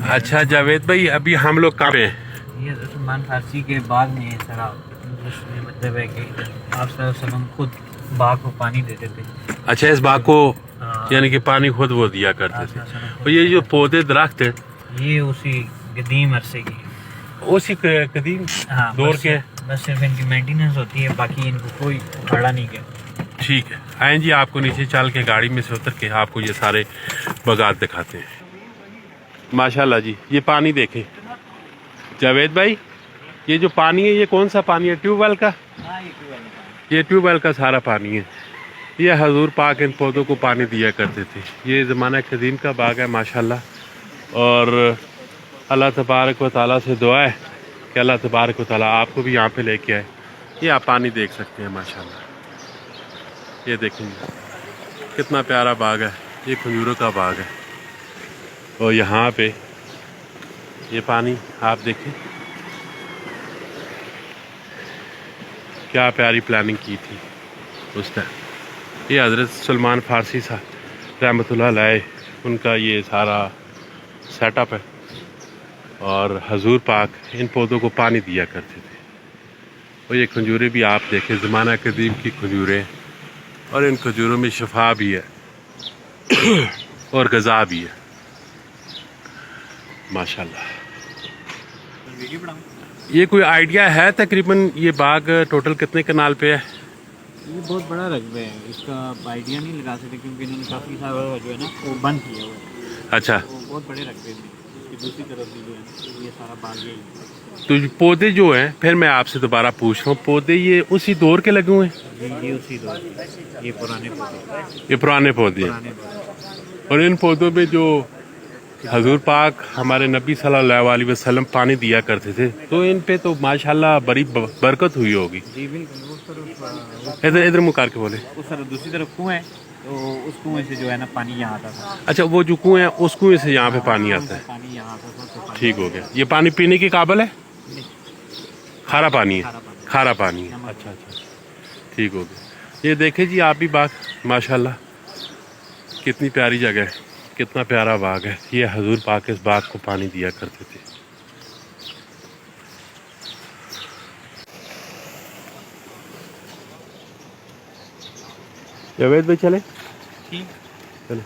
اچھا جاوید بھائی، ابھی ہم لوگ کہاں پہ ہیں؟ یہ سلمان فارسی کے باغ میں ہے سر. آپ اس میں مطلب ہے کہ آپ صلی اللہ علیہ وسلم خود باغ کو پانی دیتے تھے. اچھا، اس باغ کو یعنی کہ پانی خود وہ دیا کرتے تھے. اور یہ جو پودے درخت ہیں یہ اسی قدیم عرصے کی اسی قدیم دور کے ہیں. بس صرف ان کی مینٹیننس ہوتی ہے، باقی ان کو کوئی اکھاڑا نہیں کیا. ٹھیک ہے، آئیں جی آپ کو نیچے چل کے گاڑی میں سے اتر کے آپ کو یہ سارے باغات دکھاتے ہیں. ماشاءاللہ جی، یہ پانی دیکھیں جاوید بھائی، یہ جو پانی ہے یہ کون سا پانی ہے؟ ٹیوب ویل کا؟ یہ ٹیوب ویل کا سارا پانی ہے. یہ حضور پاک ان پودوں کو پانی دیا کرتے تھے. یہ زمانہ قدیم کا باغ ہے ماشاءاللہ. اور اللہ تبارک و تعالیٰ سے دعا ہے کہ اللہ تبارک و تعالیٰ آپ کو بھی یہاں پہ لے کے آئے. یہ آپ پانی دیکھ سکتے ہیں ماشاءاللہ. یہ دیکھیں کتنا پیارا باغ ہے. یہ کھجوروں کا باغ ہے. اور یہاں پہ یہ پانی آپ دیکھیں کیا پیاری پلاننگ کی تھی اس ٹائم. یہ حضرت سلمان فارسی صاحب رحمۃ اللہ علیہ ان کا یہ سارا سیٹ اپ ہے. اور حضور پاک ان پودوں کو پانی دیا کرتے تھے. اور یہ کھجوریں بھی آپ دیکھیں زمانہ قدیم کی کھجوریں، اور ان کھجوروں میں شفا بھی ہے اور غذا بھی ہے ماشاءاللہ. یہ کوئی آئیڈیا ہے تقریباً یہ باغ ٹوٹل کتنے کنال پہ ہے؟ یہ بہت بڑا رقبہ ہے، اس کا آئیڈیا نہیں لگا سکتے کیونکہ انہوں نے کافی سارا جو ہے نا وہ بند کیا ہوا ہے. اچھا، وہ بہت بڑے رقبے میں. اس کی دوسری طرف بھی جو ہے یہ سارا باغ یہی ہے. تو پودے جو ہیں، پھر میں آپ سے دوبارہ پوچھ رہا ہوں، پودے یہ اسی دور کے لگے ہوئے ہیں؟ یہ اسی دور یہ پرانے پودے. یہ پرانے پودے ہیں. اور ان پودوں میں جو حضور پاک ہمارے نبی صلی اللہ علیہ وسلم پانی دیا کرتے تھے، تو ان پہ تو ماشاءاللہ بڑی برکت ہوئی ہوگی. جی بالکل. اس طرف ادھر منہ کر کے بولے. اس طرف دوسری طرف کنویں ہے، تو اس کنویں سے جو ہے نا پانی یہاں آتا تھا. اچھا، وہ جو کنویں ہے اس کنویں سے یہاں پہ پانی آتا ہے. پانی یہاں آتا تھا. ٹھیک ہو گیا. یہ پانی پینے کے قابل ہے؟ کھارا پانی ہے. کھارا پانی ہے. اچھا اچھا، ٹھیک ہو گیا. یہ دیکھیں جی آپ بھی باغ ماشاءاللہ کتنی پیاری جگہ ہے، کتنا پیارا باغ ہے. یہ حضور پاک اس باغ کو پانی دیا کرتے تھے. جاوید بھائی چلے چلے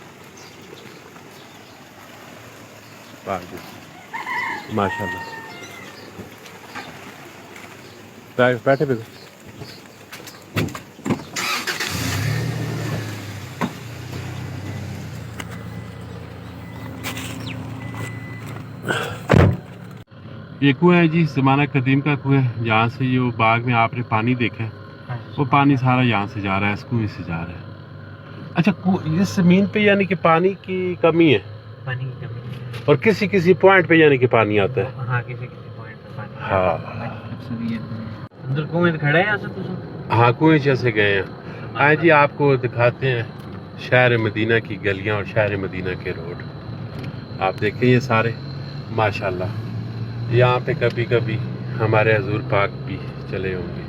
ماشاءاللہ. بیٹھے پہ یہ کنواں ہے جی، زمانہ قدیم کا کنواں ہے. جہاں سے یہ باغ میں آپ نے پانی دیکھا ہے وہ پانی سارا یہاں سے جا رہا ہے، اس کنویں سے جا رہا ہے. اچھا، اس زمین پہ یعنی کہ پانی کی کمی ہے؟ پانی کی کمی اور کسی کسی پوائنٹ پہ یعنی کہ پانی آتا ہے؟ ہاں، کسی پوائنٹ پہ پانی. ہاں اندر کنویں کھڑا ہے ایسا تو ہاں، کنویں جیسے گئے ہیں. آئیں جی آپ کو دکھاتے ہیں شہر مدینہ کی گلیاں اور شہر مدینہ کے روڈ. آپ دیکھیں یہ سارے ماشاءاللہ. یہاں پہ کبھی کبھی ہمارے حضور پاک بھی چلے ہوں گے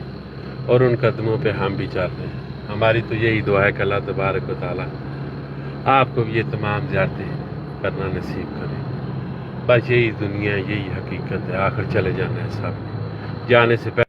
اور ان قدموں پہ ہم بھی چلتے ہیں. ہماری تو یہی دعا ہے کہ اللہ تبارک و تعالیٰ آپ کو بھی یہ تمام زیارتیں کرنا نصیب کرے. بس یہی دنیا، یہی حقیقت ہے. آخر چلے جانا ہے سب نے. جانے سے پہلے